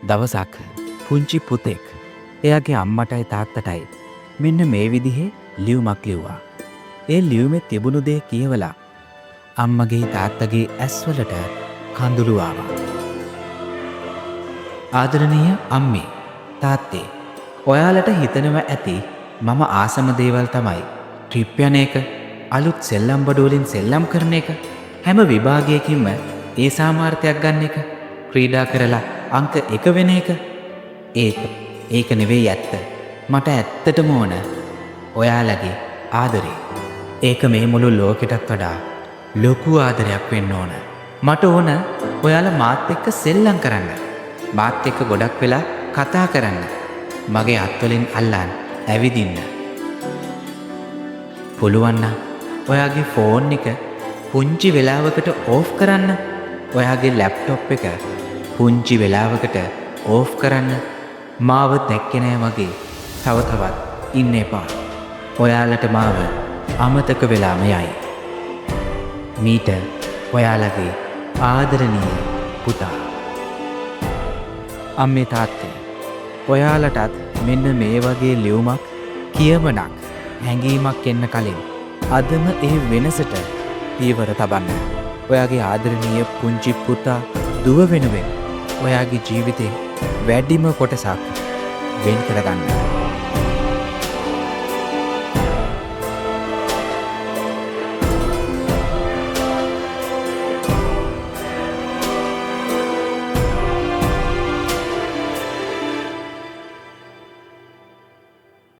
දවසක් පුංචි පුතෙක් එයාගේ අම්මටයි තාත්තටයි මෙන්න මේ විදිහේ ලියුමක් ලිව්වා. ඒ ලියුමේ තිබුණු දේ කියවලා අම්මගේ තාත්තගේ ඇස්වලට කඳුළු ආවා. ආදරණීය අම්මේ තාත්තේ, ඔයාලට හිතනවා ඇති මම ආසම දේවල් තමයි ට්‍රිප් යන එක, අලුත් සෙල්ලම් බඩු වලින් සෙල්ලම් කරන එක, හැම විභාගයකින්ම ඒ සාමාර්ථයක් ගන්න එක, ක්‍රීඩා කරලා අංක 1 වෙන එක. ඒක නෙවෙයි ඇත්ත. මට ඇත්තටම ඕන ඔයාලගේ ආදරේ. ඒක මේ මුළු ලෝකෙටත් වඩා ලොකු ආදරයක් වෙන්න ඕන. මට ඕන ඔයාලා මාත් එක්ක සෙල්ලම් කරන්න. මාත් එක්ක ගොඩක් වෙලා කතා කරන්න. මගේ අත්වලින් අල්ලන් ඇවිදින්න. පුළුවන් නම් ඔයාගේ ෆෝන් එක පුංචි වෙලාවකට ඕෆ් කරන්න. ඔයාගේ ලැප්ටොප් එක පුංචි වෙලාවකට ඕෆ් කරන්න. මාව දැක්කේ නෑ වගේ තව තවත් ඉන්න එපා. ඔයාලට මාව අමතක වෙලාම යයි. මීට ඔයාලගේ ආදරණීය පුතා. අම්මේ තාත්තේ, ඔයාලටත් මෙන්න මේ වගේ ලියුමක්, කියවනක්, හැඟීමක් එන්න කලින් අදම ඒ වෙනසට පීවර තබන්න. ඔයාගේ ආදරණීය පුංචි පුතා දුව වෙනුවෙන් ඔයාගේ ජීවිතේ වැඩිම කොටසක් වෙන් කරගන්න.